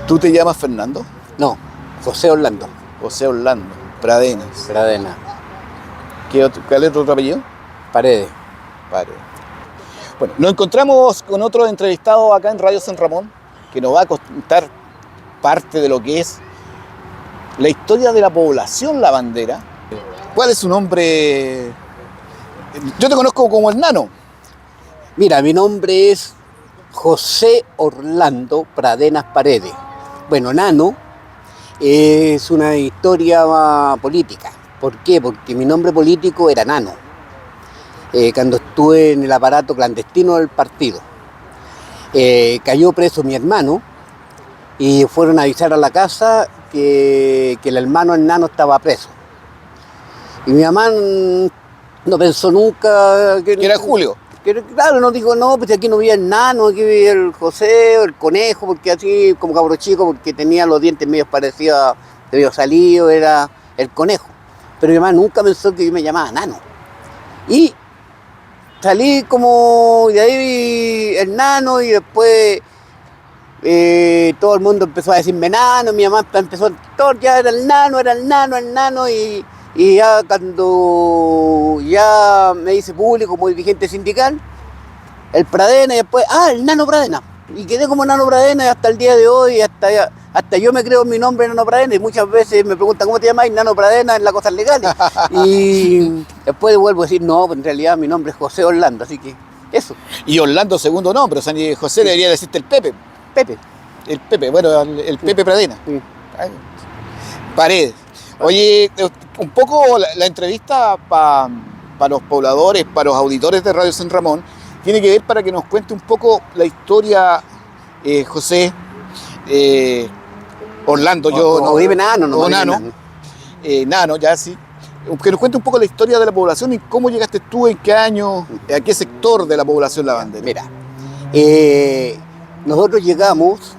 ¿Tú te llamas Fernando? No, José Orlando. José Orlando Pradenas. Pradena. ¿Cuál es tu otro apellido? Paredes. Paredes. Bueno, nos encontramos con otro entrevistado acá en Radio San Ramón, que nos va a contar parte de lo que es la historia de la población La Bandera. ¿Cuál es su nombre? Yo te conozco como el Nano. Mira, mi nombre es José Orlando Pradenas Paredes. Bueno, Nano es una historia política. ¿Por qué? Porque mi nombre político era Nano. Cuando estuve en el aparato clandestino del partido. Cayó preso mi hermano y fueron a avisar a la casa que el hermano Nano estaba preso. Y mi mamá no pensó nunca Que era Julio. Claro, nos dijo, no, pues aquí no vivía el Nano, aquí vivía el José, el Conejo, porque así como cabro chico, porque tenía los dientes medio parecidos, medio salido, era el Conejo. Pero mi mamá nunca pensó que yo me llamaba Nano. Y salí como de ahí vi el Nano y después todo el mundo empezó a decirme Nano, mi mamá empezó, todo ya era el Nano y ya cuando ya me hice público como dirigente sindical, el Pradena y después, el Nano Pradena. Y quedé como Nano Pradena y hasta el día de hoy, hasta yo me creo mi nombre Nano Pradena y muchas veces me preguntan ¿cómo te llamas? Nano Pradena en las cosas legales. Y después vuelvo a decir, no, en realidad mi nombre es José Orlando, así que eso. Y Orlando segundo nombre, o sea, José Sí. debería decirte el Pepe. Pepe. El Pepe, bueno, el Pepe Pradena. Sí. Paredes. Oye, un poco la entrevista para los pobladores, para los auditores de Radio San Ramón, tiene que ver para que nos cuente un poco la historia, José, Orlando, Dime Nano, no. o Nano, Nano, ya sí. Que nos cuente un poco la historia de la población y cómo llegaste tú, en qué año, a qué sector de la población La Bandera. Mira, nosotros llegamos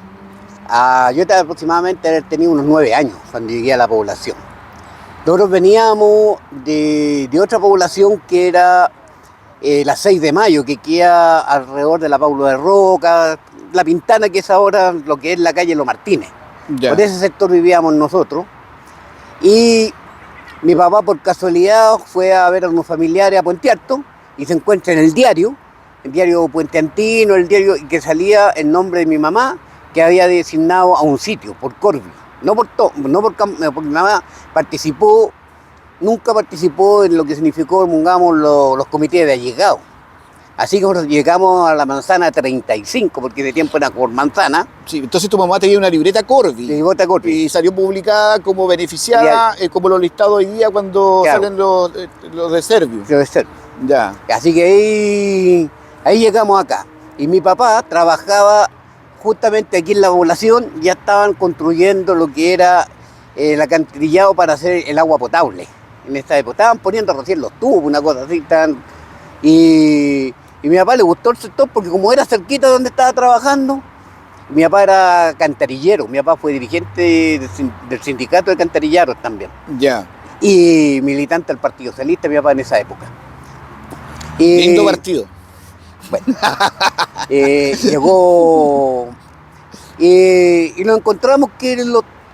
yo estaba aproximadamente haber tenido unos 9 años cuando llegué a la población. Nosotros veníamos de otra población que era la 6 de Mayo, que queda alrededor de la Paulo de Roca, la Pintana, que es ahora lo que es la calle Los Martínez. Ya. Por ese sector vivíamos nosotros. Y mi papá, por casualidad, fue a ver a unos familiares a Puente Alto y se encuentra en el diario Puente Antino, el diario que salía el nombre de mi mamá, que había designado a un sitio, por Corby. Porque mi mamá nunca participó en lo que significó, pongamos, los comités de allegados. Así que nosotros llegamos a la manzana 35, porque de tiempo era por manzana. Sí, entonces tu mamá tenía una libreta Corby. Libreta Corby. Y salió publicada como beneficiada, como los listados hoy día cuando Claro. salen los de Servio. Debe ser. Ya. Así que ahí llegamos acá. Y mi papá trabajaba justamente aquí en la población, ya estaban construyendo lo que era el alcantarillado para hacer el agua potable. En esta época estaban poniendo recién los tubos, una cosa así. Y a mi papá le gustó el sector porque como era cerquita de donde estaba trabajando, mi papá era cantarillero, mi papá fue dirigente del sindicato de cantarilleros también. Ya. Y militante del Partido Socialista, mi papá en esa época. Lindo partido. Bueno, llegó y nos encontramos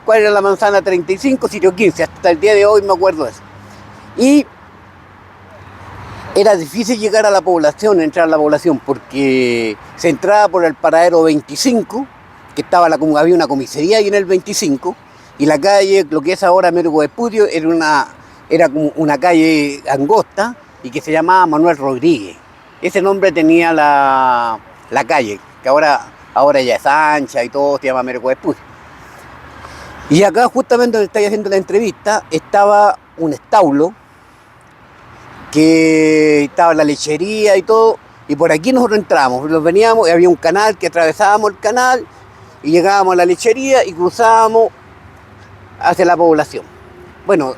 cuál era la manzana 35, sitio 15, hasta el día de hoy me acuerdo de eso. Y era difícil llegar a la población, entrar a la población, porque se entraba por el paradero 25, que había una comisaría ahí en el 25, y la calle, lo que es ahora Américo Vespucio, era como una calle angosta y que se llamaba Manuel Rodríguez. Ese nombre tenía la calle, que ahora ya es ancha y todo, se llama Américo Vespucio. Y acá, justamente donde estoy haciendo la entrevista, estaba un establo, que estaba la lechería y todo, y por aquí nosotros entrábamos, veníamos y había un canal que atravesábamos el canal y llegábamos a la lechería y cruzábamos hacia la población. Bueno,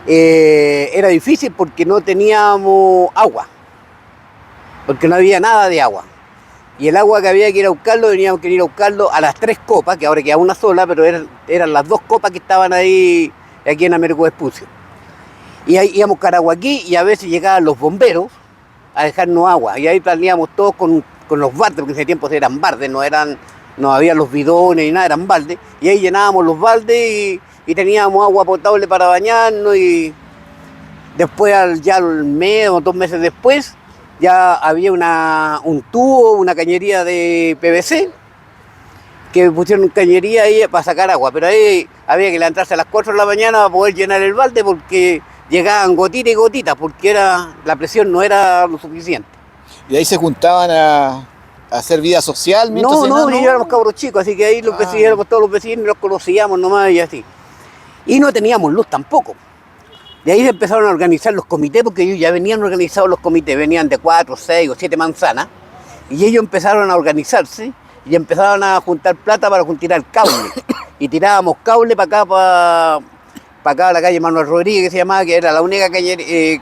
era difícil porque no teníamos agua, porque no había nada de agua. Y el agua que había que ir a buscarlo, teníamos que ir a buscarlo a las 3 copas, que ahora queda una sola, pero eran las 2 copas que estaban ahí en Américo Vespucio. Y ahí íbamos a buscar agua aquí y a veces llegaban los bomberos a dejarnos agua. Y ahí salíamos todos con los bardes, porque en ese tiempo eran bardes, no eran no había los bidones ni nada, eran baldes, y ahí llenábamos los baldes y teníamos agua potable para bañarnos, y después ya al mes o 2 meses después ya había un tubo, una cañería de PVC, que pusieron cañería ahí para sacar agua, pero ahí había que levantarse a las 4 de la mañana para poder llenar el balde porque llegaban gotitas y gotitas, porque la presión no era lo suficiente. Y ahí se juntaban a hacer vida social mientras No, éramos cabros chicos, así que ahí los vecinos, éramos todos los vecinos, los conocíamos nomás y así. Y no teníamos luz tampoco. De ahí se empezaron a organizar los comités, porque ellos ya venían organizados los comités, venían de 4, 6 o 7 manzanas, y ellos empezaron a organizarse y empezaron a juntar plata para tirar cable. Y tirábamos cable para acá a la calle Manuel Rodríguez, que se llamaba, que era la única calle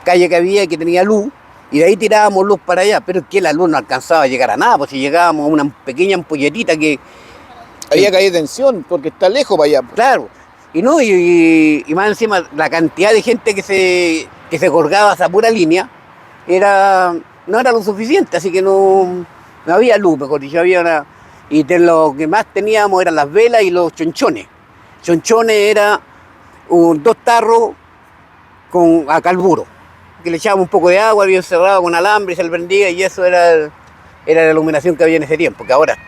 que había que tenía luz, y de ahí tirábamos luz para allá, pero es que la luz no alcanzaba a llegar a nada, pues si llegábamos a una pequeña ampolletita que... Había que haber tensión, porque está lejos para allá. Claro, y más encima la cantidad de gente que se colgaba esa pura línea no era lo suficiente, así que no había luz, mejor dicho, y de lo que más teníamos eran las velas y los chonchones. Chonchones era 2 tarros a carburo, que le echábamos un poco de agua bien cerrado con alambre y se le prendía, y eso era la iluminación que había en ese tiempo, que ahora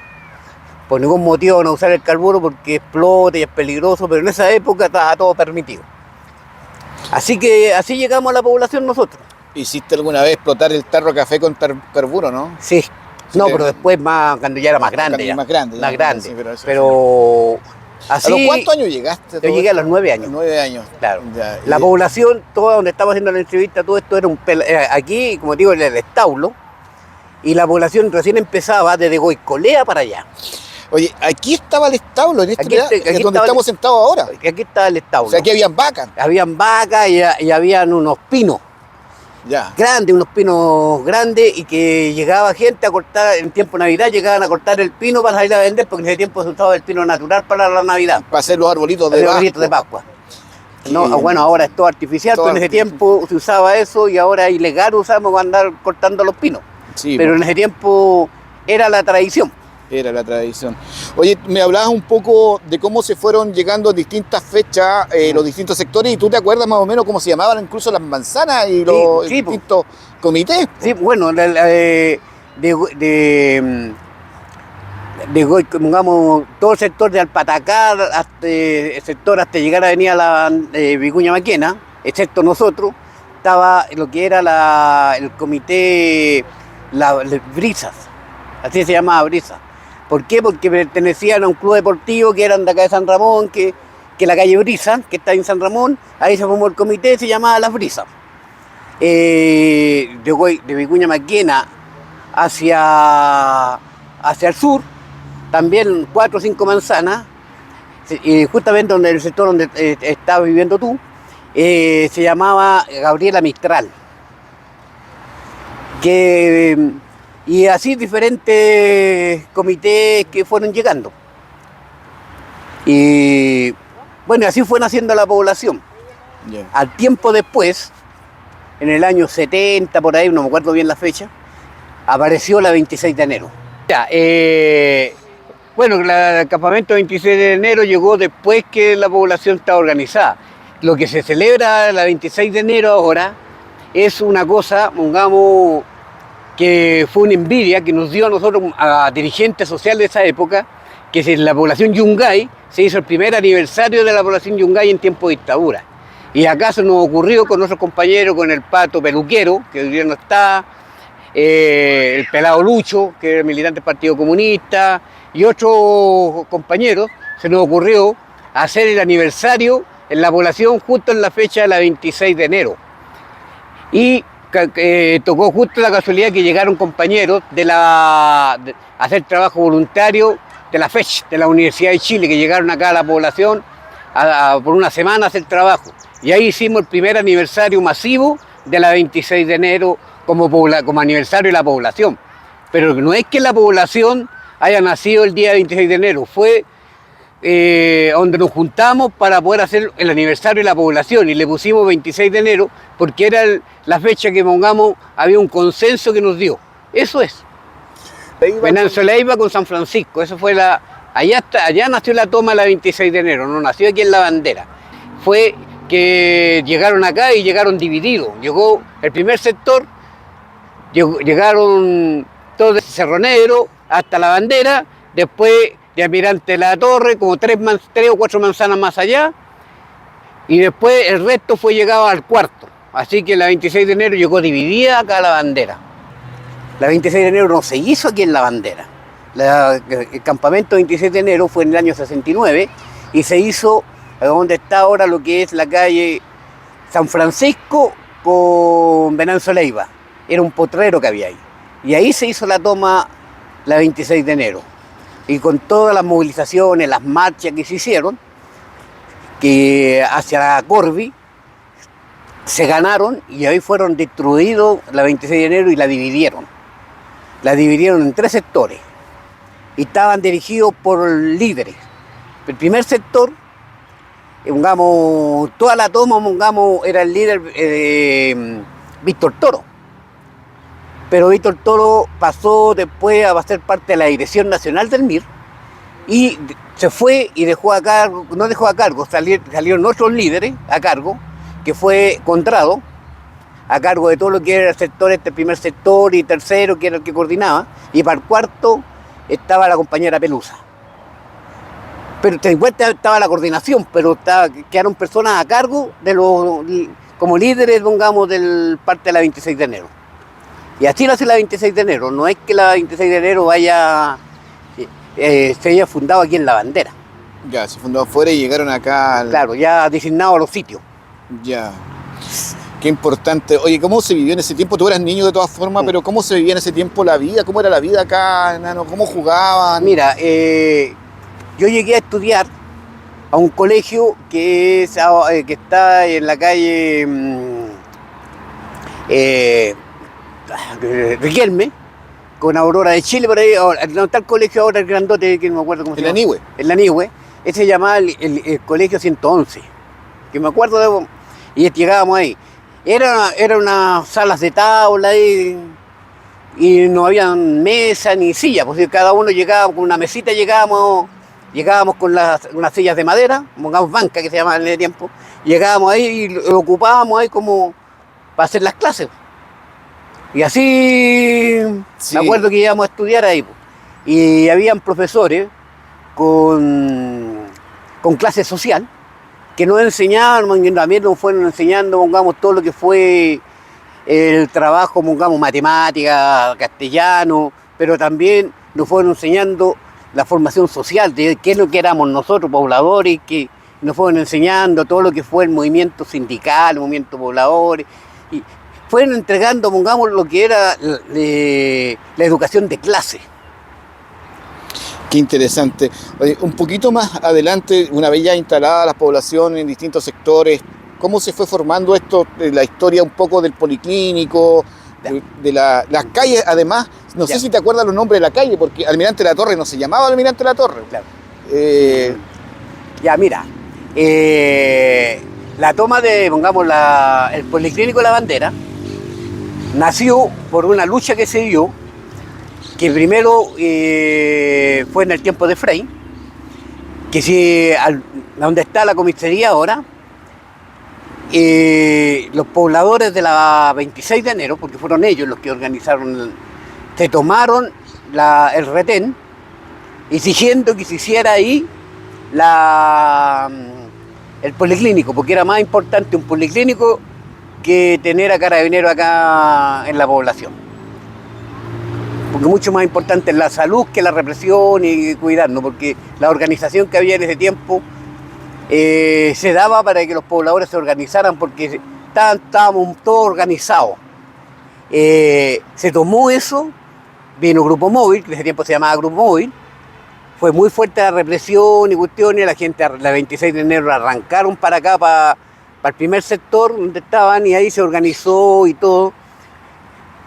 por ningún motivo no usar el carburo porque explota y es peligroso, pero en esa época estaba todo permitido. Así que así llegamos a la población nosotros. ¿Hiciste alguna vez explotar el tarro de café con carburo, no? Sí. No, pero después cuando ya era más grande. Más grande. Más grande. Sí, pero así, ¿a los cuántos años llegaste? Yo llegué a los 9 años. 9 años. Claro. Ya, la población, toda donde estaba haciendo la entrevista, todo esto era aquí, como digo, era el establo, y la población recién empezaba desde Goicolea para allá. Oye, aquí estaba el establo, aquí donde estamos sentados ahora. Aquí estaba el establo. O sea, aquí habían vacas. Habían vacas y habían unos pinos. Ya. Grandes, unos pinos grandes, y que llegaba gente a cortar, en tiempo de Navidad llegaban a cortar el pino para salir a vender, porque en ese tiempo se usaba el pino natural para la Navidad. Para hacer los arbolitos de Pascua. No, bueno, ahora es todo artificial, pero en ese tiempo se usaba eso, y ahora es ilegal usamos andar cortando los pinos. Sí, pero en ese tiempo era la tradición. Era la tradición. Oye, me hablabas un poco de cómo se fueron llegando en distintas fechas los distintos sectores, y tú te acuerdas más o menos cómo se llamaban incluso las manzanas y los distintos comités. Sí, bueno, pongamos todo el sector de Alpatacar, hasta el sector hasta llegar a Avenida Vicuña Maquena, excepto nosotros, estaba lo que era el comité las Brisas, así se llamaba Brisa. ¿Por qué? Porque pertenecían a un club deportivo que eran de acá de San Ramón, que la calle Brisa, que está en San Ramón, ahí se formó el comité, se llamaba Las Brisas. De Vicuña Maquena hacia el sur, también 4 o 5 manzanas, justamente el sector donde estabas viviendo tú, se llamaba Gabriela Mistral. Y así diferentes comités que fueron llegando. Y bueno, así fue naciendo la población. Yeah. Al tiempo después, en el año 70, por ahí, no me acuerdo bien la fecha, apareció la 26 de enero. Bueno, el campamento 26 de enero llegó después que la población estaba organizada. Lo que se celebra la 26 de enero ahora es una cosa, pongamos, que fue una envidia que nos dio a nosotros, a dirigentes sociales de esa época, que en la población Yungay se hizo el primer aniversario de la población Yungay en tiempo de dictadura. Y acá se nos ocurrió con nuestros compañeros, con el Pato Peluquero, que hoy día no está, el Pelado Lucho, que era militante del Partido Comunista, y otros compañeros, se nos ocurrió hacer el aniversario en la población justo en la fecha de la 26 de enero. Y tocó justo la casualidad que llegaron compañeros de hacer trabajo voluntario de la FECH, de la Universidad de Chile, que llegaron acá a la población por una semana a hacer trabajo. Y ahí hicimos el primer aniversario masivo de la 26 de enero como aniversario de la población. Pero no es que la población haya nacido el día 26 de enero, fue donde nos juntamos para poder hacer el aniversario de la población, y le pusimos 26 de enero porque era la fecha que, pongamos, había un consenso que nos dio. Eso es. Venancio Leiva con San Francisco, eso fue allá nació la toma la 26 de enero, no nació aquí en La Bandera. Fue que llegaron acá y llegaron divididos. Llegó el primer sector, llegaron todos de Cerro Negro hasta La Bandera, después de Almirante La Torre, como 3 o 4 manzanas más allá, y después el resto fue llegado al cuarto. Así que la 26 de enero llegó dividida acá a La Bandera. La 26 de enero no se hizo aquí en La Bandera. El campamento 26 de enero fue en el año 69 y se hizo donde está ahora lo que es la calle San Francisco con Venancio Leiva. Era un potrero que había ahí. Y ahí se hizo la toma la 26 de enero. Y con todas las movilizaciones, las marchas que se hicieron, que hacia Corvi, se ganaron y ahí fueron destruidos la 26 de enero y la dividieron. La dividieron en 3 sectores y estaban dirigidos por líderes. El primer sector, pongamos, toda la toma, pongamos, era el líder Víctor Toro. Pero Víctor Toro pasó después a ser parte de la Dirección Nacional del MIR y se fue y dejó a cargo, no dejó a cargo, salieron otros líderes a cargo, que fue Contrado, a cargo de todo lo que era el sector, este primer sector y tercero, que era el que coordinaba, y para el cuarto estaba la compañera Pelusa. Pero después estaba la coordinación, pero quedaron personas a cargo de como líderes, pongamos, del parte de la 26 de enero. Y así nació la 26 de enero, no es que la 26 de enero se haya fundado aquí en La Bandera. Ya, se fundó afuera y llegaron acá. Claro, ya designado a los sitios. Ya. Qué importante. Oye, ¿cómo se vivió en ese tiempo? Tú eras niño de todas formas, pero ¿cómo se vivía en ese tiempo la vida? ¿Cómo era la vida acá, enano? ¿Cómo jugaban? Mira, yo llegué a estudiar a un colegio que está en la calle Riquelme, con Aurora de Chile, por ahí, no está el colegio ahora, el grandote, que no me acuerdo cómo se llama. En la Nihue. En la Nihue. Ese se llamaba el colegio 111, que me acuerdo y llegábamos ahí. Era unas salas de tabla y no había mesa ni silla, pues cada uno llegaba con una mesita, llegábamos con unas sillas de madera, pongamos banca que se llamaba en ese tiempo, llegábamos ahí y lo ocupábamos ahí como para hacer las clases. Y así sí. Me acuerdo que íbamos a estudiar ahí, pues. Y habían profesores con clase social que nos enseñaban, también nos fueron enseñando, pongamos, todo lo que fue el trabajo, pongamos, matemática, castellano, pero también nos fueron enseñando la formación social, de qué es lo que éramos nosotros, pobladores, que nos fueron enseñando todo lo que fue el movimiento sindical, el movimiento pobladores, y fueron entregando, pongamos, lo que era la educación de clase. Qué interesante. Oye, un poquito más adelante, una vez ya instalada la población en distintos sectores, ¿cómo se fue formando esto, la historia un poco del policlínico, de las calles? Además, no sé si te acuerdas los nombres de la calle, porque Almirante La Torre no se llamaba Almirante La Torre. Claro. Mira, la toma de, pongamos, el policlínico de La Bandera nació por una lucha que se dio, que primero fue en el tiempo de Frei, que donde está la comisaría ahora, los pobladores de la 26 de enero, porque fueron ellos los que organizaron, se tomaron el retén, exigiendo que se hiciera ahí el policlínico, porque era más importante un policlínico que tener a Carabineros acá en la población. Porque mucho más importante es la salud que la represión y cuidarnos, porque la organización que había en ese tiempo se daba para que los pobladores se organizaran, porque estábamos todos organizados. Se tomó eso, vino Grupo Móvil, que en ese tiempo se llamaba Grupo Móvil, fue muy fuerte la represión y cuestiones, la gente la 26 de enero arrancaron para acá, para el primer sector donde estaban, y ahí se organizó y todo.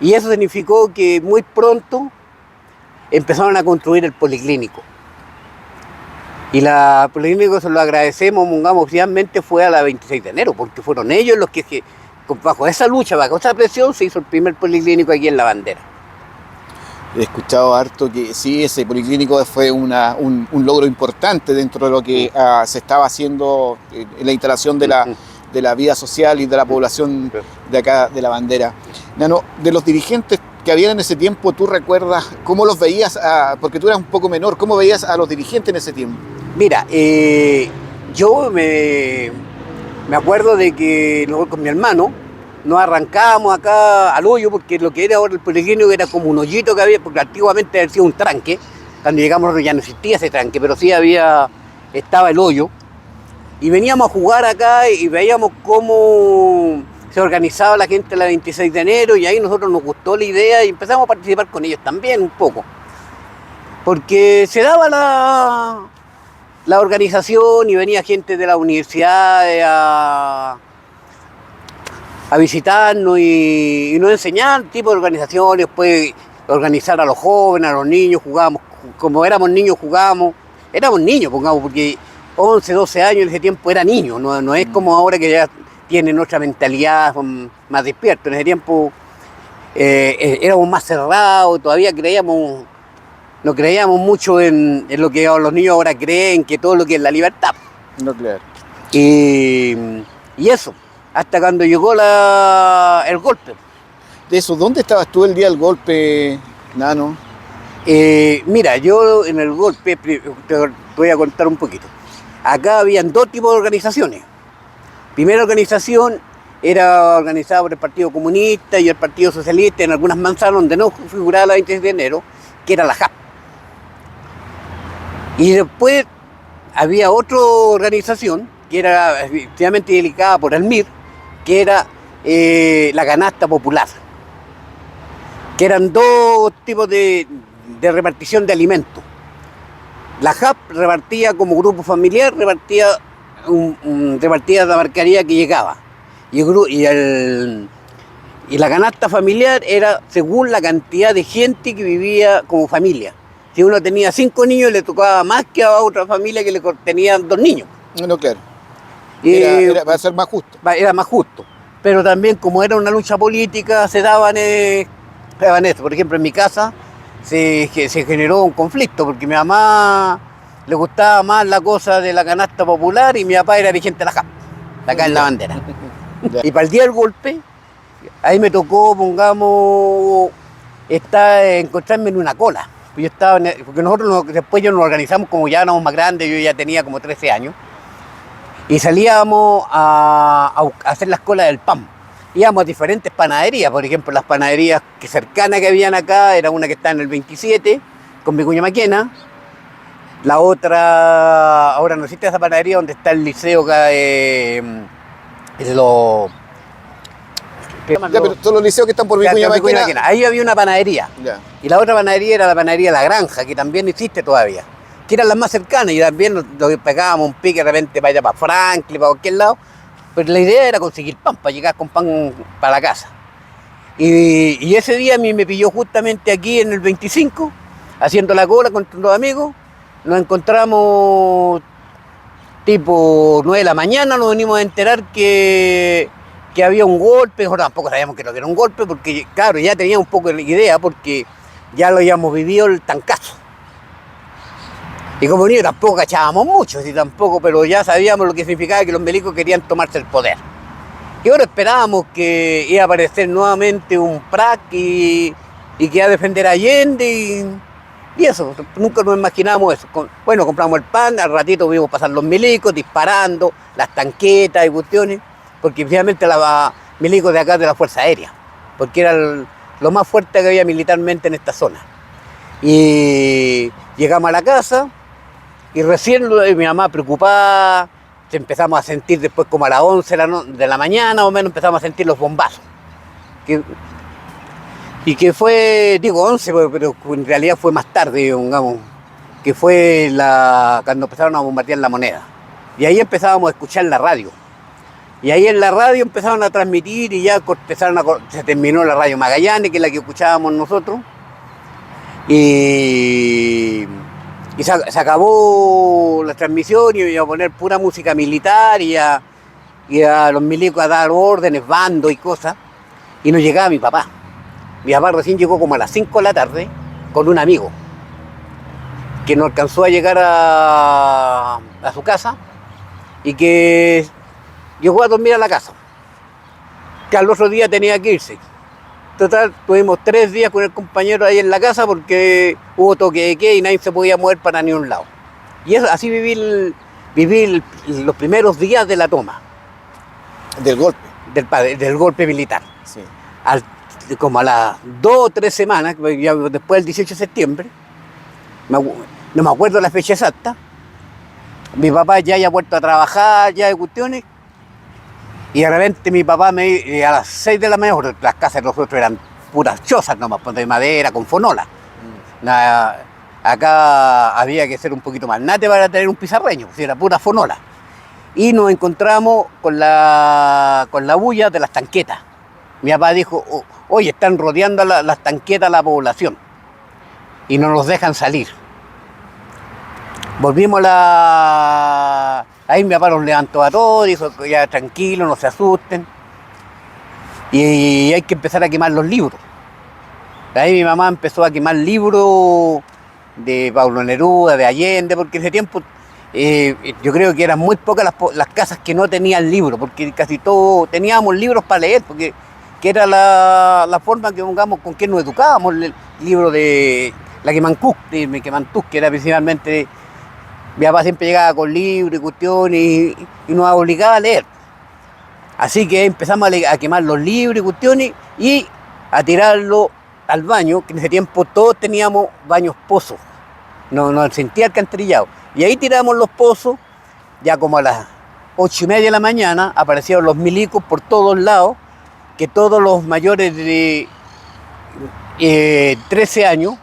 Y eso significó que muy pronto empezaron a construir el policlínico. Y el policlínico, se lo agradecemos, pongamos, finalmente fue a la 26 de enero, porque fueron ellos los que bajo esa lucha, bajo esa presión, se hizo el primer policlínico aquí en La Bandera. He escuchado harto que sí, ese policlínico fue un logro importante dentro de lo que se estaba haciendo en la instalación de la vida social y de la población de acá de La Bandera. Nano, de los dirigentes que habían en ese tiempo, ¿tú recuerdas cómo los veías? Porque tú eras un poco menor, ¿cómo veías a los dirigentes en ese tiempo? Mira, yo me acuerdo de que nosotros con mi hermano nos arrancábamos acá al hoyo, porque lo que era ahora el policlínico era como un hoyito que había, porque antiguamente había sido un tranque. Cuando llegamos ya no existía ese tranque, pero sí estaba el hoyo. Y veníamos a jugar acá y veíamos cómo se organizaba la gente la 26 de enero, y ahí nosotros nos gustó la idea y empezamos a participar con ellos también un poco. Porque se daba la organización y venía gente de la universidad a visitarnos y nos enseñaban tipo de organizaciones, pues organizar a los jóvenes, a los niños, jugábamos, como éramos niños éramos niños, pongamos, porque 11, 12 años en ese tiempo era niño, no es como ahora que ya tienen otra mentalidad, son más despiertos. En ese tiempo éramos más cerrados, todavía no creíamos mucho en lo que los niños ahora creen, que todo lo que es la libertad. No, claro. Y eso, hasta cuando llegó el golpe. De eso, ¿dónde estabas tú el día del golpe, Nano? Mira, yo en el golpe, te voy a contar un poquito. Acá habían dos tipos de organizaciones. Primera organización era organizada por el Partido Comunista y el Partido Socialista en algunas manzanas donde no figuraba la 26 de enero, que era la JAP. Y después había otra organización que era efectivamente delicada por el MIR, que era la Canasta Popular, que eran dos tipos de repartición de alimentos. La JAP repartía como grupo familiar, repartía la mercadería que llegaba. Y la canasta familiar era según la cantidad de gente que vivía como familia. Si uno tenía 5 niños, le tocaba más que a otra familia que le tenían 2 niños. No, claro. Era para ser más justo. Era más justo. Pero también, como era una lucha política, se daban eso. Por ejemplo, en mi casa se generó un conflicto, porque a mi mamá le gustaba más la cosa de la canasta popular y mi papá era dirigente de la JAP, acá en La Bandera. Y para el día del golpe, ahí me tocó, pongamos, encontrarme en una cola. Porque nosotros después nos organizamos, como ya éramos más grandes, yo ya tenía como 13 años, y salíamos a hacer las colas del pan. Íbamos a diferentes panaderías, por ejemplo, las panaderías cercanas que habían acá, era una que está en el 27, con Vicuña Maquena. La otra, ahora no existe esa panadería donde está el liceo pero todos los liceos que están por Vicuña Maquena. Ahí había una panadería. Ya. Y la otra panadería era la panadería La Granja, que también existe todavía. Que eran las más cercanas y también nos pegábamos un pique de repente para allá, para Franklin, para cualquier lado. Pero la idea era conseguir pan, para llegar con pan para la casa. Y ese día a mí me pilló justamente aquí en el 25, haciendo la cola con los amigos. Nos encontramos tipo 9 de la mañana, nos venimos a enterar que había un golpe. Nosotros tampoco sabíamos que no era un golpe, porque claro, ya tenía un poco de idea, porque ya lo habíamos vivido el tancazo. Y como niños tampoco cachábamos mucho, pero ya sabíamos lo que significaba que los milicos querían tomarse el poder. Y ahora esperábamos que iba a aparecer nuevamente un PRAC y que iba a defender a Allende y eso, nunca nos imaginábamos eso. Bueno, compramos el pan, al ratito vimos pasar los milicos disparando, las tanquetas y cuestiones, porque finalmente los milicos de acá de la Fuerza Aérea, porque era lo más fuerte que había militarmente en esta zona. Y llegamos a la casa y recién mi mamá preocupada, empezamos a sentir después como a las 11 de la mañana o menos, empezamos a sentir los bombazos. Y que fue, digo 11, pero en realidad fue más tarde, digamos, que fue cuando empezaron a bombardear La Moneda. Y ahí empezábamos a escuchar la radio. Y ahí en la radio empezaron a transmitir y ya se terminó la radio Magallanes, que es la que escuchábamos nosotros. Y se acabó la transmisión y iba a poner pura música militar y a los milicos a dar órdenes, bandos y cosas. Y nos llegaba mi papá. Mi papá recién llegó como a las 5 de la tarde con un amigo que no alcanzó a llegar a su casa y que llegó a dormir a la casa, que al otro día tenía que irse. Total, tuvimos 3 días con el compañero ahí en la casa porque hubo toque de queda y nadie se podía mover para ni un lado. Y eso, así viví los primeros días de la toma. Del golpe. Del golpe militar. Sí. Como a las 2 o 3 semanas, ya después del 18 de septiembre, no me acuerdo la fecha exacta, mi papá ya había vuelto a trabajar, ya de cuestiones, y de repente mi papá a las 6 de la mañana, porque las casas de nosotros eran puras chozas nomás, de madera, con fonola. Acá había que ser un poquito más nate para tener un pizarreño, pues era pura fonola. Y nos encontramos con la bulla de las tanquetas. Mi papá dijo, oye, están rodeando las tanquetas a la población y no nos dejan salir. Volvimos ahí mi papá nos levantó a todos, dijo, ya tranquilo, no se asusten. Y hay que empezar a quemar los libros. Ahí mi mamá empezó a quemar libros de Pablo Neruda, de Allende, porque en ese tiempo yo creo que eran muy pocas las casas que no tenían libros, porque casi todos teníamos libros para leer, porque que era la forma que pongamos con que nos educábamos, el libro de la Quemantuc, que era principalmente, mi papá siempre llegaba con libros y cuestiones y nos obligaba a leer. Así que empezamos a quemar los libros y cuestiones y a tirarlo al baño, que en ese tiempo todos teníamos baños pozos, no sentía alcantarillado. Y ahí tiramos los pozos, ya como a las 8:30 de la mañana aparecieron los milicos por todos lados, que todos los mayores de 13 años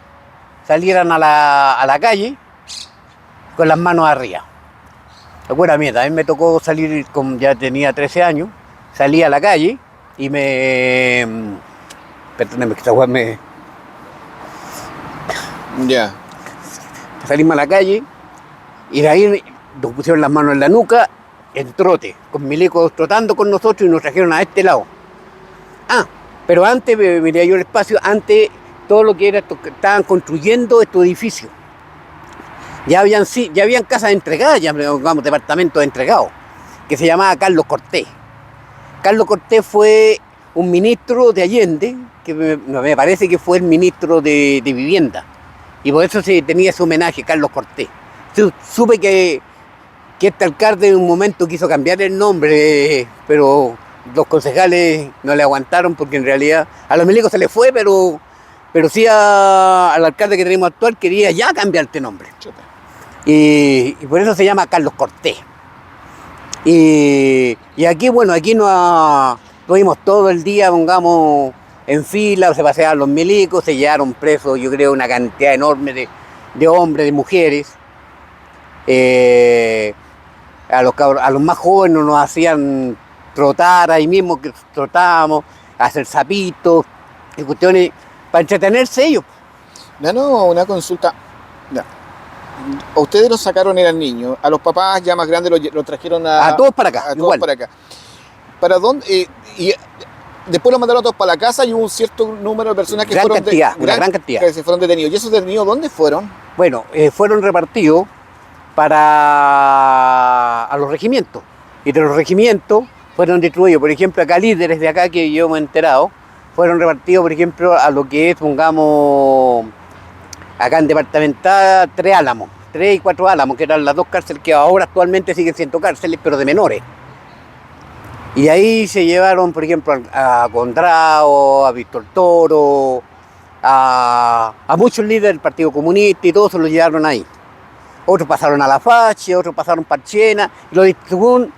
salieran a la calle con las manos arriba. Bueno, a mí también me tocó salir, ya tenía 13 años, salí a la calle y perdóneme que esta weá me... Ya. Salimos a la calle y de ahí nos pusieron las manos en la nuca, en trote, con milicos trotando con nosotros y nos trajeron a este lado. Pero antes, miré yo el espacio, antes todo lo que era, estaban construyendo estos edificios. Ya habían casas entregadas, ya digamos, departamentos entregados, que se llamaba Carlos Cortés. Carlos Cortés fue un ministro de Allende, que me parece que fue el ministro de Vivienda, y por eso se tenía ese homenaje, Carlos Cortés. Supe que este alcalde en un momento quiso cambiar el nombre, pero los concejales no le aguantaron, porque en realidad a los milicos se les fue, pero sí al alcalde que tenemos actual quería ya cambiar este nombre. Y por eso se llama Carlos Cortés. Y aquí, bueno, aquí nos tuvimos todo el día, pongamos, en fila, se paseaban los milicos, se llevaron presos, yo creo, una cantidad enorme de hombres, de mujeres. A los más jóvenes nos hacían trotar ahí mismo, que trotábamos, hacer sapitos, y cuestiones, para entretenerse ellos. No, una consulta. No. A ustedes los sacaron, eran niños, a los papás ya más grandes los trajeron a todos para acá, a todos para acá. ¿Para dónde? Y después los mandaron a todos para la casa y hubo un cierto número de personas que una gran cantidad. Que se fueron detenidos. ¿Y esos detenidos dónde fueron? Bueno, fueron repartidos a los regimientos. Y de los regimientos fueron distribuidos. Por ejemplo, acá líderes de acá que yo me he enterado, fueron repartidos, por ejemplo, a lo que es, pongamos, acá en departamental, 3 Álamos, 3 y 4 Álamos, que eran las 2 cárceles que ahora actualmente siguen siendo cárceles, pero de menores. Y ahí se llevaron, por ejemplo, a Contrao, a Víctor Toro, a muchos líderes del Partido Comunista, y todos se los llevaron ahí. Otros pasaron a La Fache, otros pasaron para Chena, y lo distribuyeron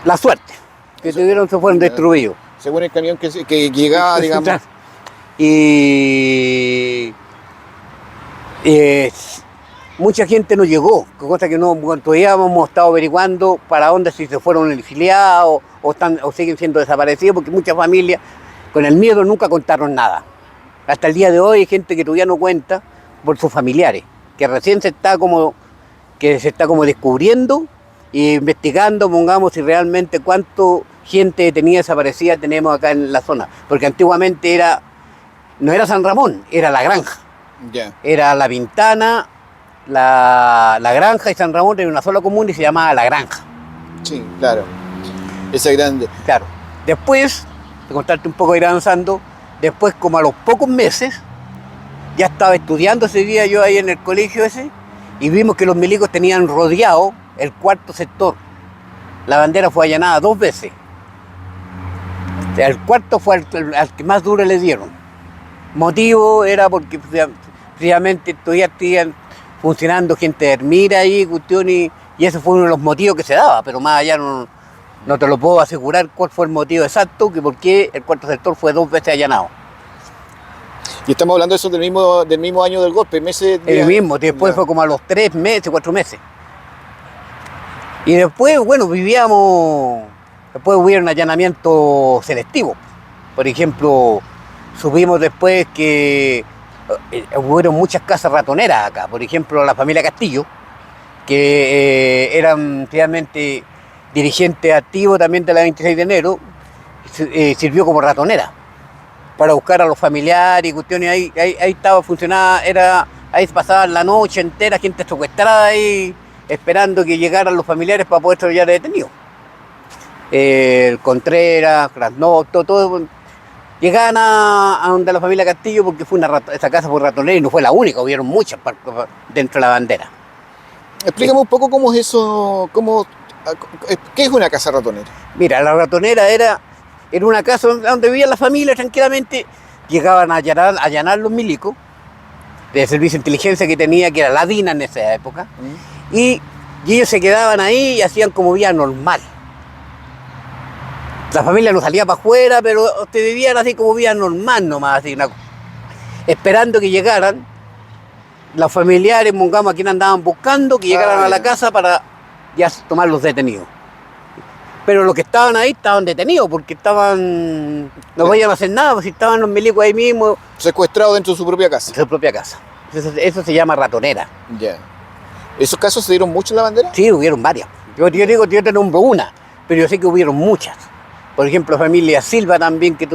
la suerte, que tuvieron, se fueron destruidos. Según el camión que llegaba, digamos. Y mucha gente no llegó, cosa que todavía hemos estado averiguando para dónde, si se fueron exiliados o siguen siendo desaparecidos, porque muchas familias con el miedo nunca contaron nada. Hasta el día de hoy hay gente que todavía no cuenta por sus familiares, que recién se está como descubriendo e investigando, pongamos, si realmente cuánto gente tenía desaparecida tenemos acá en la zona, porque antiguamente no era San Ramón, era La Granja. Ya. Era La Pintana, la Granja y San Ramón en una sola comuna y se llamaba La Granja. Sí, claro. Esa grande. Claro. Después, de contarte un poco, ir avanzando, después como a los pocos meses, ya estaba estudiando ese día yo ahí en el colegio ese, y vimos que los milicos tenían rodeado el cuarto sector. La bandera fue allanada 2 veces. O sea, el cuarto fue al que más duro le dieron. Motivo era porque precisamente todavía estaban funcionando gente de Ermira ahí, cuestión, y ese fue uno de los motivos que se daba, pero más allá no te lo puedo asegurar cuál fue el motivo exacto, que por qué el cuarto sector fue 2 veces allanado. Y estamos hablando de eso del mismo año del golpe, meses... El mismo, después fue como a los 3 meses, 4 meses. Y después, bueno, después hubieron allanamientos selectivos. Por ejemplo, supimos después que hubieron muchas casas ratoneras acá. Por ejemplo, la familia Castillo, que eran realmente dirigentes activos también de la 26 de enero, sirvió como ratonera para buscar a los familiares y cuestiones. Ahí estaba funcionando, ahí pasaban la noche entera, gente secuestrada ahí, esperando que llegaran los familiares para poder ser ya detenidos. El Contreras, Krasnov, todo. Llegaban a donde la familia Castillo porque esa casa fue ratonera y no fue la única, hubieron muchas dentro de la bandera. Explícame un poco cómo es eso, ¿qué es una casa ratonera? Mira, la ratonera era una casa donde vivían las familias tranquilamente, llegaban a allanar los milicos, del servicio de inteligencia que tenía, que era la DINA en esa época, y ellos se quedaban ahí y hacían como vida normal. La familia no salía para afuera, pero te vivían así como vida normal nomás, así, esperando que llegaran los familiares, pongamos a quien andaban buscando, que llegaran a la casa para ya tomar los detenidos. Pero los que estaban ahí estaban detenidos porque no podían hacer nada, porque si estaban los milicos ahí mismo. Secuestrados dentro de su propia casa. En su propia casa. Eso se llama ratonera. Ya. ¿Esos casos se dieron mucho en la bandera? Sí, hubieron varias. Yo te nombro una, pero yo sé que hubieron muchas. Por ejemplo, la familia Silva también, que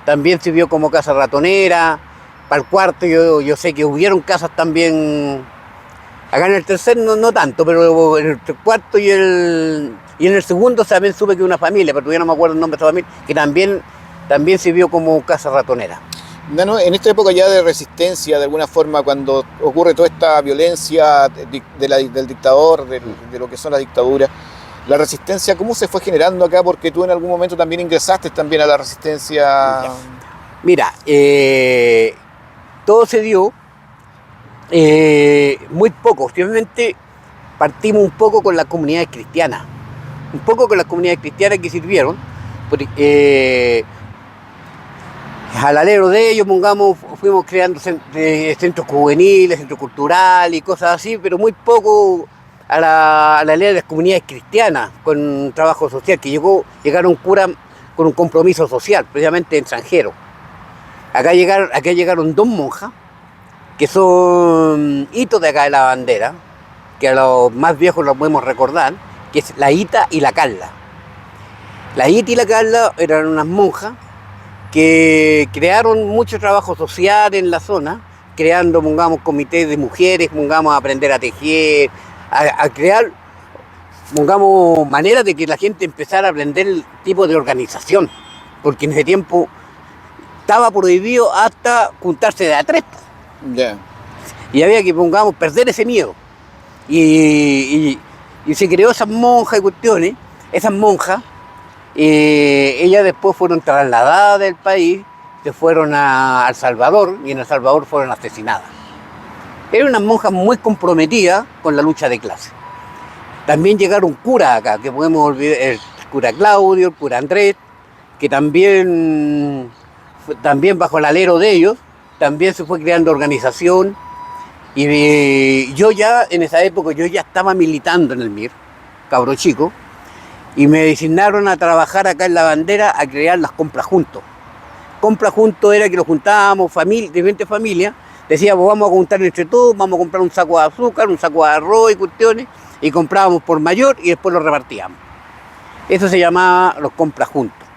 también sirvió como casa ratonera. Para el cuarto yo sé que hubieron casas también. Acá en el tercer no tanto, pero en el cuarto y en el segundo también supe que una familia, pero todavía no me acuerdo el nombre de esa familia, que también sirvió como casa ratonera. Nano, en esta época ya de resistencia, de alguna forma, cuando ocurre toda esta violencia del dictador, de lo que son las dictaduras, la resistencia, ¿cómo se fue generando acá? Porque tú en algún momento también ingresaste también a la resistencia. Mira, todo se dio muy poco. Obviamente partimos un poco con las comunidades cristianas. Que sirvieron. Porque, al alero de ellos, fuimos creando centros juveniles, centros culturales y cosas así, pero muy poco a la alera de las comunidades cristianas con un trabajo social, que llegaron curas con un compromiso social, precisamente extranjero. Acá llegaron 2 monjas, que son hitos de acá de la bandera, que a los más viejos los podemos recordar, que es la Ita y la Carla. La Ita y la Carla eran unas monjas que crearon mucho trabajo social en la zona, creando, comités de mujeres, a aprender a tejer, a crear, maneras de que la gente empezara a aprender el tipo de organización, porque en ese tiempo estaba prohibido hasta juntarse de a 3. Yeah. Y había que, perder ese miedo. Y se creó esas monjas y cuestiones. Esas monjas, ellas después fueron trasladadas del país, se fueron a El Salvador, y en El Salvador fueron asesinadas. Eran unas monjas muy comprometidas con la lucha de clase. También llegaron curas acá, que podemos olvidar, el cura Claudio, el cura Andrés, que también bajo el alero de ellos, también se fue creando organización. Y yo ya, en esa época, yo ya estaba militando en el MIR, cabro chico, y me designaron a trabajar acá en la bandera a crear las compras juntos. Compras juntos era que nos juntábamos, diferentes familias, decíamos vamos a juntar entre todos, vamos a comprar un saco de azúcar, un saco de arroz y cuestiones, y comprábamos por mayor y después lo repartíamos. Eso se llamaba los compras juntos.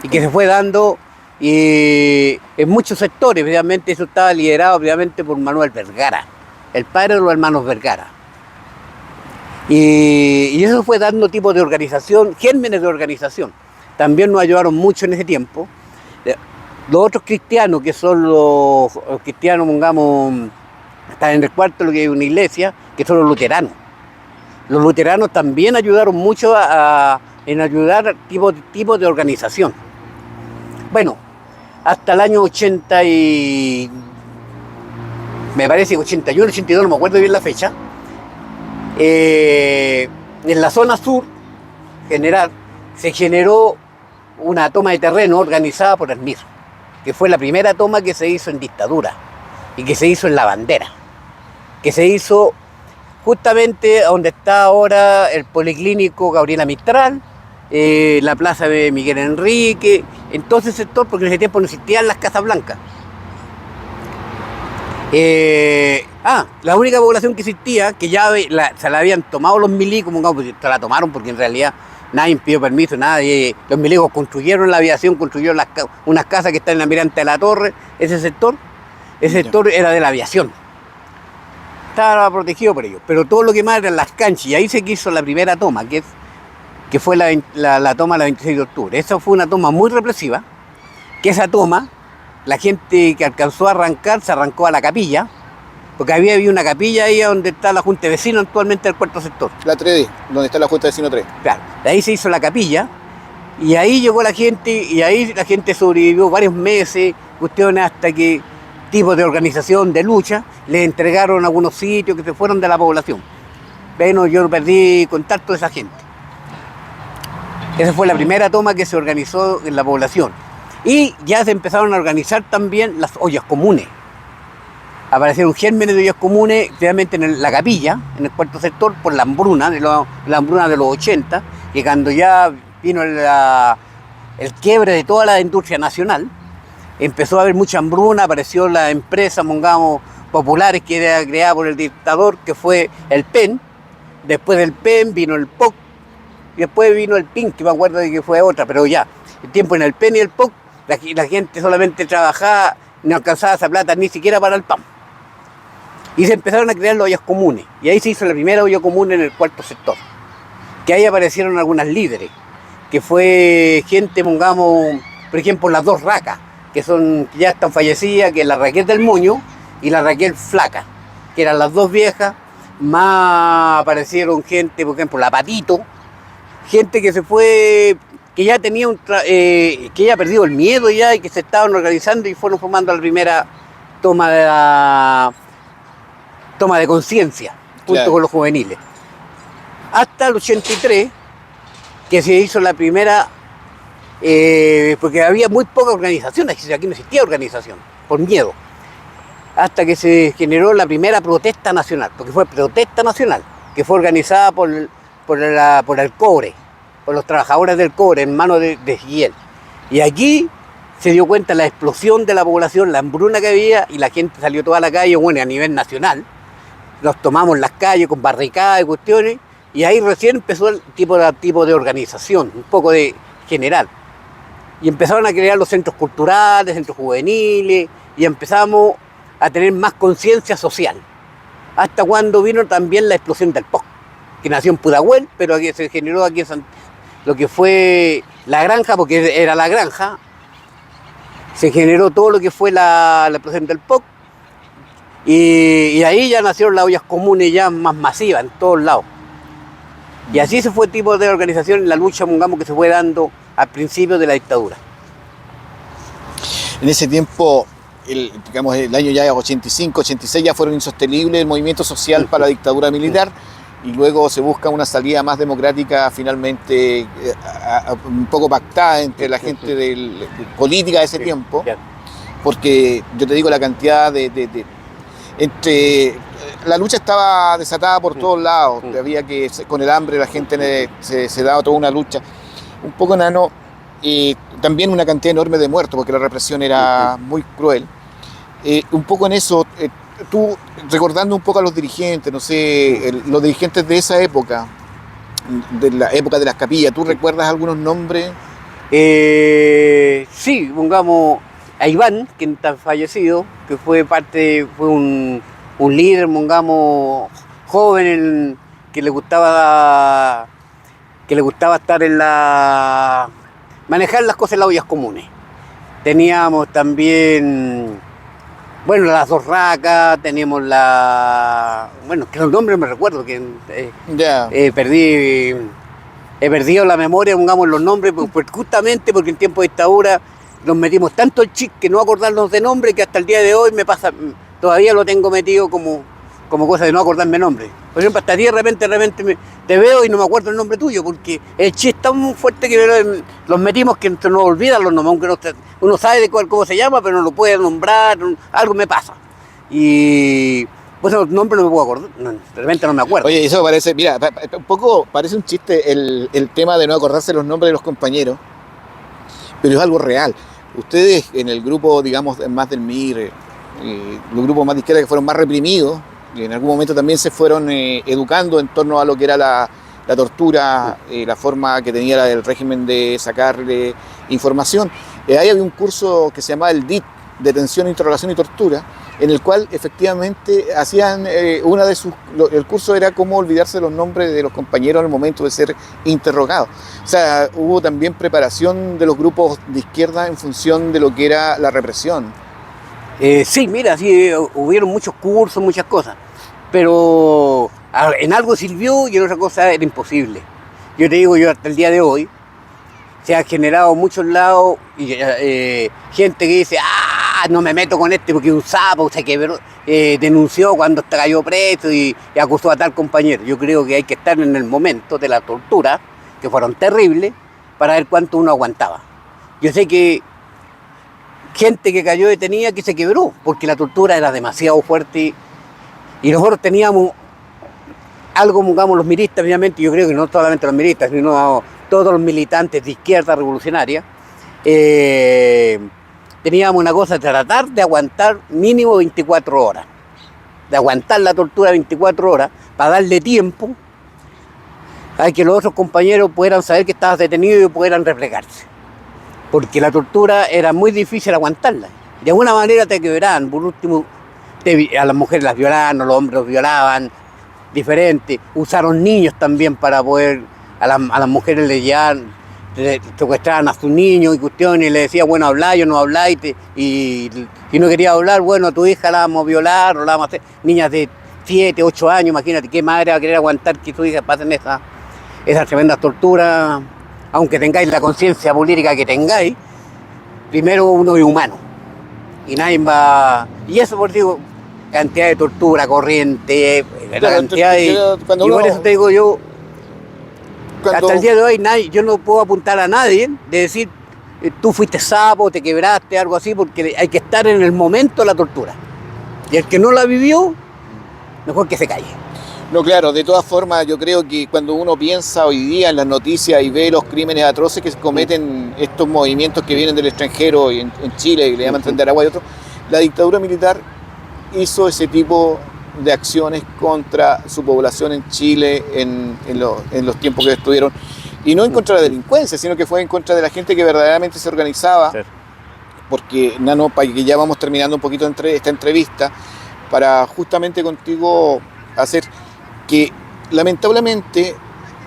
Y que se fue dando y en muchos sectores, obviamente eso estaba liderado obviamente por Manuel Vergara, el padre de los hermanos Vergara. Y eso fue dando tipos de organización, gérmenes de organización. También nos ayudaron mucho en ese tiempo. Los otros cristianos, que son los cristianos, pongamos, están en el cuarto, lo que hay una iglesia, que son los luteranos. Los luteranos también ayudaron mucho en ayudar tipos de organización. Bueno, hasta el año 80 y... me parece que 81, 82, no me acuerdo bien la fecha. En la zona sur general se generó una toma de terreno organizada por Esmir, que fue la primera toma que se hizo en dictadura y que se hizo en La Bandera, que se hizo justamente donde está ahora el Policlínico Gabriela Mistral, la plaza de Miguel Enrique, en todo ese sector, porque en ese tiempo no existían las Casas Blancas. La única población que existía, que ya se la habían tomado los milicos, se la tomaron porque en realidad nadie pidió permiso, nadie. Los milicos construyeron la aviación, construyeron unas casas que están en la Almirante de la Torre, ese sector era de la aviación. Estaba protegido por ellos, pero todo lo que más eran las canchas, y ahí se quiso la primera toma, que fue la toma del 26 de octubre. Esa fue una toma muy represiva, que esa toma, la gente que alcanzó a arrancar, se arrancó a la capilla, porque había una capilla ahí donde está la Junta de Vecinos actualmente del cuarto sector. La 3D, donde está la Junta de Vecinos 3. Claro, de ahí se hizo la capilla, y ahí llegó la gente, y ahí la gente sobrevivió varios meses, cuestiones hasta que tipos de organización, de lucha, les entregaron algunos sitios que se fueron de la población. Bueno, yo perdí contacto de esa gente. Esa fue la primera toma que se organizó en la población. Y ya se empezaron a organizar también las ollas comunes. Aparecieron gérmenes de ollas comunes, realmente en la capilla, en el cuarto sector, por la hambruna de los 80, que cuando ya vino el quiebre de toda la industria nacional, empezó a haber mucha hambruna, apareció la empresa, pongamos, populares, que era creada por el dictador, que fue el PEN. Después del PEN vino el POC, y después vino el PIN, que me acuerdo de que fue otra, pero ya, el tiempo en el PEN y el POC, la gente solamente trabajaba, no alcanzaba esa plata ni siquiera para el pan. Y se empezaron a crear las ollas comunes, y ahí se hizo la primera olla común en el cuarto sector, que ahí aparecieron algunas líderes, que fue gente, pongamos, por ejemplo, las dos Racas, que ya están fallecidas, que es la Raquel del Moño y la Raquel Flaca, que eran las dos viejas. Más aparecieron gente, por ejemplo, la Patito, gente que se fue, que ya tenía que ya perdió el miedo ya, y que se estaban organizando y fueron formando la primera toma de conciencia, junto Claro. con los juveniles. Hasta el 83, que se hizo la primera, porque había muy poca organización, aquí no existía organización, por miedo. Hasta que se generó la primera protesta nacional, porque fue protesta nacional, que fue organizada por el cobre, por los trabajadores del cobre, en manos de Guillén. Y aquí se dio cuenta la explosión de la población, la hambruna que había, y la gente salió toda a la calle, bueno, a nivel nacional. Nos tomamos las calles con barricadas y cuestiones, y ahí recién empezó el tipo de organización, un poco de general. Y empezaron a crear los centros culturales, centros juveniles, y empezamos a tener más conciencia social. Hasta cuando vino también la explosión del POC, que nació en Pudahuel, pero que se generó aquí en lo que fue la granja, porque era la granja, se generó todo lo que fue la explosión del POC, y ahí ya nacieron las ollas comunes ya más masivas en todos lados. Y así se fue el tipo de organización en la lucha, pongamos, que se fue dando al principio de la dictadura. En ese tiempo, el año ya 85, 86 ya fueron insostenibles el movimiento social para la dictadura militar, y luego se busca una salida más democrática, finalmente un poco pactada entre la gente política de ese tiempo, porque yo te digo la cantidad la lucha estaba desatada por todos lados, había que, con el hambre la gente se daba toda una lucha, un poco enano, y también una cantidad enorme de muertos, porque la represión era muy cruel. Un poco en eso, tú recordando un poco a los dirigentes, no sé, los dirigentes de esa época, de la época de las capillas, ¿tú recuerdas algunos nombres? Sí, pongamos a Iván, que está fallecido, que fue un líder, pongamos, joven, que le gustaba estar manejar las cosas en las ollas comunes. Teníamos también, bueno, las dos racas, teníamos bueno, que los nombres me recuerdo, que he perdido la memoria, pongamos los nombres, justamente porque en tiempo de dictadura nos metimos tanto el chip que no acordarnos de nombre, que hasta el día de hoy me pasa, todavía lo tengo metido como cosa de no acordarme nombre. Por ejemplo, hasta a ti de repente te veo y no me acuerdo el nombre tuyo, porque el chip es tan fuerte que los metimos que se nos olvidan los nombres, aunque uno sabe cómo se llama, pero no lo puede nombrar, algo me pasa. Y pues los nombres no me puedo acordar, de repente no me acuerdo. Oye, eso parece, mira, un poco parece un chiste el tema de no acordarse los nombres de los compañeros, pero es algo real. Ustedes en el grupo, digamos, más del MIR, los grupos más de izquierda que fueron más reprimidos, y en algún momento también se fueron educando en torno a lo que era la tortura, la forma que tenía el régimen de sacarle información. Ahí había un curso que se llamaba el DIT, Detención, Interrogación y Tortura, en el cual efectivamente hacían el curso era cómo olvidarse los nombres de los compañeros en el momento de ser interrogados. O sea, hubo también preparación de los grupos de izquierda en función de lo que era la represión. Sí, mira, sí, hubieron muchos cursos, muchas cosas, pero en algo sirvió y en otra cosa era imposible. Yo te digo, hasta el día de hoy se ha generado en muchos lados y, gente que dice, no me meto con este porque un sapo se quebró, denunció cuando cayó preso y acusó a tal compañero. Yo creo que hay que estar en el momento de la tortura, que fueron terribles, para ver cuánto uno aguantaba. Yo sé que gente que cayó detenida que se quebró, porque la tortura era demasiado fuerte y nosotros teníamos algo, digamos, los miristas, obviamente, yo creo que no solamente los miristas, sino todos los militantes de izquierda revolucionaria, teníamos una cosa de tratar de aguantar mínimo 24 horas, de aguantar la tortura 24 horas, para darle tiempo a que los otros compañeros pudieran saber que estabas detenido y pudieran replegarse. Porque la tortura era muy difícil aguantarla. De alguna manera te quebraban, por último, a las mujeres las violaban, a los hombres los violaban, diferente. Usaron niños también para poder, a las mujeres le llevaban, secuestraban a sus niños y cuestiones, y le decía, bueno, hablá, yo no hablá, y no quería hablar, bueno, a tu hija la vamos a violar, o la vamos a hacer. Niñas de 7, 8 años, imagínate, qué madre va a querer aguantar que tu hija pasen esas tremendas torturas. Aunque tengáis la conciencia política que tengáis, primero uno es humano. Y nadie va. Y eso, por digo, cantidad de tortura, corriente, cantidad de. Y por eso te digo yo, hasta el día de hoy, yo no puedo apuntar a nadie de decir, tú fuiste sapo, te quebraste, algo así, porque hay que estar en el momento de la tortura. Y el que no la vivió, mejor que se calle. No, claro, de todas formas yo creo que cuando uno piensa hoy día en las noticias y ve los crímenes atroces que se cometen estos movimientos que vienen del extranjero y en Chile, que le llaman Tren de Aragua y otros, la dictadura militar hizo ese tipo de acciones contra su población en Chile en los tiempos que estuvieron. Y no en contra de la delincuencia, sino que fue en contra de la gente que verdaderamente se organizaba. Sí. Porque, Nano, para que ya vamos terminando un poquito esta entrevista, para justamente contigo hacer que lamentablemente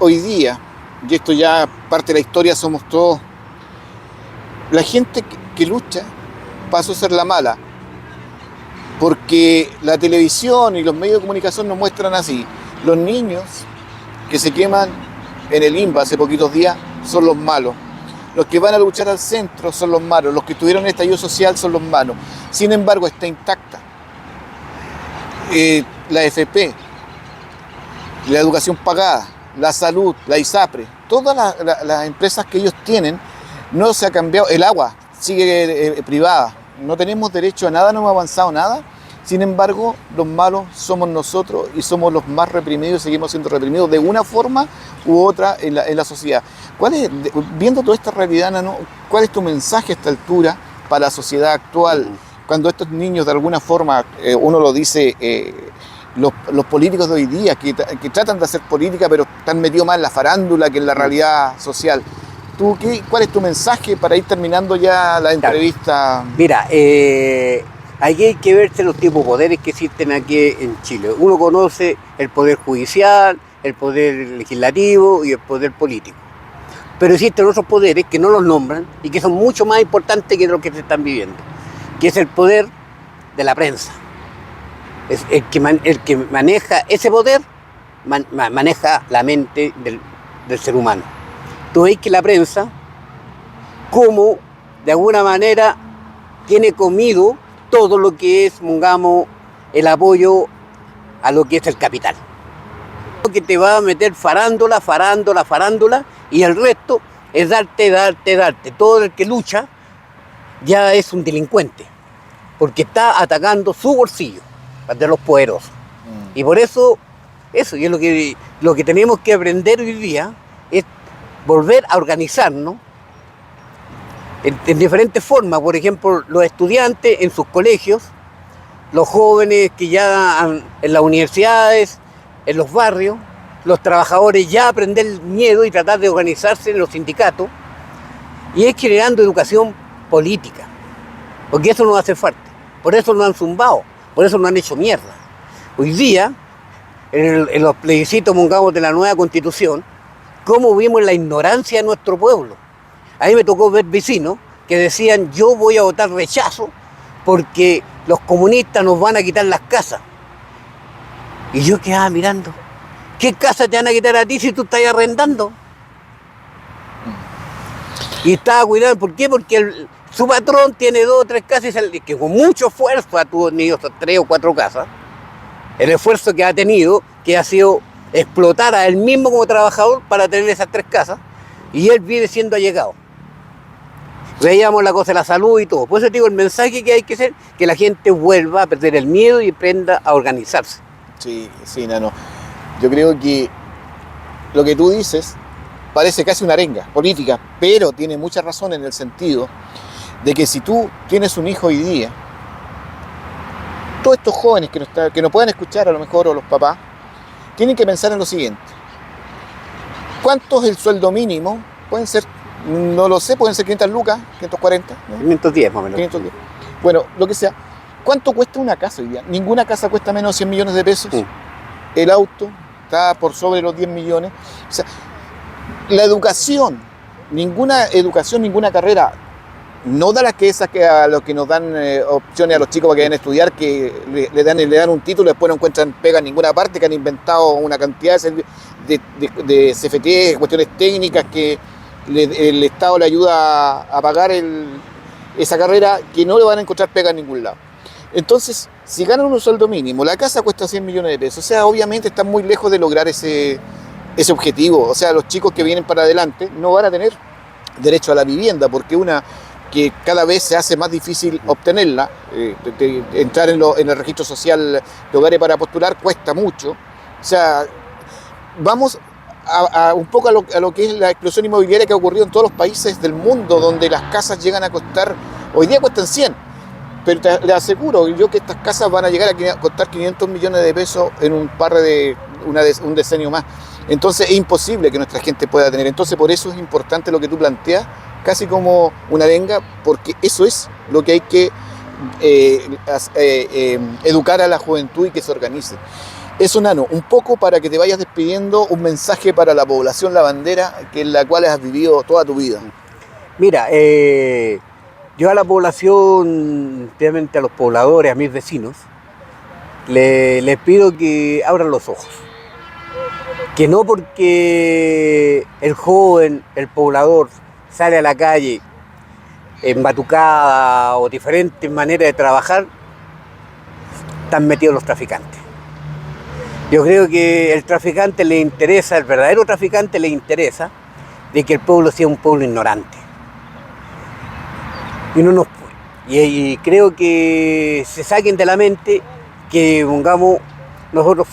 hoy día, y esto ya parte de la historia, somos todos, la gente que lucha pasó a ser la mala, porque la televisión y los medios de comunicación nos muestran así. Los niños que se queman en el INBA hace poquitos días son los malos, los que van a luchar al centro son los malos, los que tuvieron estallido social son los malos. Sin embargo, está intacta la FP, la educación pagada, la salud, la ISAPRE, todas las empresas que ellos tienen, no se ha cambiado, el agua sigue privada, no tenemos derecho a nada, no hemos avanzado nada. Sin embargo, los malos somos nosotros y somos los más reprimidos y seguimos siendo reprimidos de una forma u otra en la sociedad. Viendo toda esta realidad, Nano, ¿cuál es tu mensaje a esta altura para la sociedad actual? Cuando estos niños de alguna forma, uno lo dice, los políticos de hoy día que tratan de hacer política pero están metidos más en la farándula que en la realidad social. ¿Cuál es tu mensaje para ir terminando ya la entrevista? Mira, aquí hay que verse los tipos de poderes que existen aquí en Chile. Uno conoce el poder judicial, el poder legislativo y el poder político. Pero existen otros poderes que no los nombran y que son mucho más importantes que lo que se están viviendo, que es el poder de la prensa. Es el que maneja ese poder, maneja la mente del ser humano. Tú ves que la prensa, como de alguna manera tiene comido todo lo que es, pongamos, el apoyo a lo que es el capital. Que te va a meter farándula, y el resto es darte. Todo el que lucha ya es un delincuente, porque está atacando su bolsillo, de los poderosos. Y por eso y es lo que tenemos que aprender hoy día, es volver a organizarnos en diferentes formas. Por ejemplo, los estudiantes en sus colegios, los jóvenes que ya en las universidades, en los barrios, los trabajadores ya aprender el miedo y tratar de organizarse en los sindicatos, y es generando educación política, porque eso nos hace falta. Por eso nos han zumbado, por eso nos han hecho mierda. Hoy día, en los plebiscitos, pongamos, de la nueva Constitución, cómo vimos la ignorancia de nuestro pueblo. A mí me tocó ver vecinos que decían: yo voy a votar rechazo porque los comunistas nos van a quitar las casas. Y yo quedaba mirando, ¿qué casa te van a quitar a ti si tú estás arrendando? Y estaba cuidando, ¿por qué? Porque su patrón tiene 2 o 3 casas y que con mucho esfuerzo ha tenido 3 o 4 casas. El esfuerzo que ha tenido, que ha sido explotar a él mismo como trabajador para tener esas 3 casas, y él vive siendo allegado. Veíamos la cosa de la salud y todo. Por eso te digo, el mensaje que hay que hacer, que la gente vuelva a perder el miedo y aprenda a organizarse. Sí, Nano. Yo creo que lo que tú dices parece casi una arenga política, pero tiene mucha razón en el sentido de que si tú tienes un hijo hoy día, todos estos jóvenes que nos puedan escuchar a lo mejor, o los papás, tienen que pensar en lo siguiente: ¿cuánto es el sueldo mínimo? Pueden ser, no lo sé, pueden ser 500 lucas, 540, ¿no? 510 más o menos. 510. Bueno, lo que sea. ¿Cuánto cuesta una casa hoy día? Ninguna casa cuesta menos de 100 millones de pesos. Sí. El auto está por sobre los 10 millones. O sea, la educación, ninguna carrera, no da las que esas que a los que nos dan opciones a los chicos para que vayan a estudiar, que le dan un título y después no encuentran pega en ninguna parte, que han inventado una cantidad de CFT, cuestiones técnicas que el Estado le ayuda a pagar esa carrera, que no le van a encontrar pega en ningún lado. Entonces, si ganan un sueldo mínimo, la casa cuesta 100 millones de pesos, o sea, obviamente están muy lejos de lograr ese objetivo. O sea, los chicos que vienen para adelante no van a tener derecho a la vivienda, porque que cada vez se hace más difícil obtenerla. Entrar en el registro social de hogares para postular cuesta mucho. O sea, vamos un poco a lo que es la explosión inmobiliaria que ha ocurrido en todos los países del mundo, donde las casas llegan a costar, hoy día cuestan 100. Pero le aseguro yo que estas casas van a llegar a costar 500 millones de pesos en un decenio más. Entonces es imposible que nuestra gente pueda tener. Entonces por eso es importante lo que tú planteas, casi como una arenga, porque eso es lo que hay que educar a la juventud y que se organice. Eso, Nano, un poco para que te vayas despidiendo, un mensaje para la población lavandera, que en la cual has vivido toda tu vida. Mira, yo a la población, especialmente a los pobladores, a mis vecinos, les pido que abran los ojos. Que no porque el joven, el poblador, sale a la calle en batucada o diferentes maneras de trabajar, están metidos los traficantes. Yo creo que el traficante le interesa, el verdadero traficante le interesa de que el pueblo sea un pueblo ignorante. Y creo que se saquen de la mente que nosotros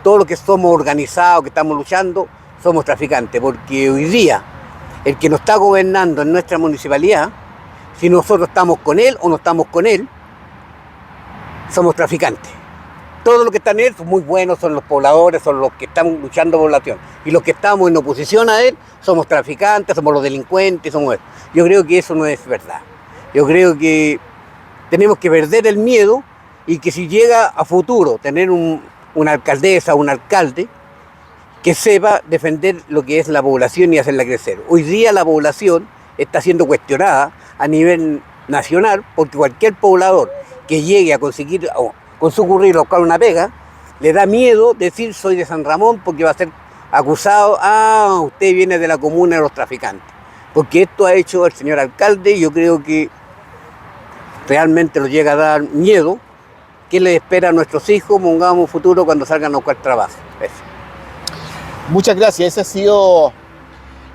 todos los que somos organizados, que estamos luchando, somos traficantes, porque hoy día el que nos está gobernando en nuestra municipalidad, si nosotros estamos con él o no estamos con él, somos traficantes. Todos los que están en él son muy buenos, son los pobladores, son los que están luchando por la población. Y los que estamos en oposición a él somos traficantes, somos los delincuentes, somos eso. Yo creo que eso no es verdad. Yo creo que tenemos que perder el miedo y que si llega a futuro tener una alcaldesa, un alcalde, que sepa defender lo que es la población y hacerla crecer. Hoy día la población está siendo cuestionada a nivel nacional porque cualquier poblador que llegue a conseguir con su currículum buscar una pega, le da miedo decir soy de San Ramón porque va a ser acusado, usted viene de la comuna de los traficantes. Porque esto ha hecho el señor alcalde y yo creo que realmente nos llega a dar miedo. ¿Qué les espera a nuestros hijos? Pongamos un futuro cuando salgan a buscar trabajo. Eso. Muchas gracias. Esa ha sido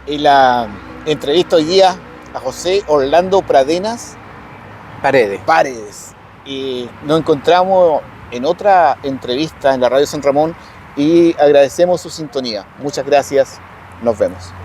la entrevista hoy día a José Orlando Pradenas Paredes. Y nos encontramos en otra entrevista en la Radio San Ramón y agradecemos su sintonía. Muchas gracias. Nos vemos.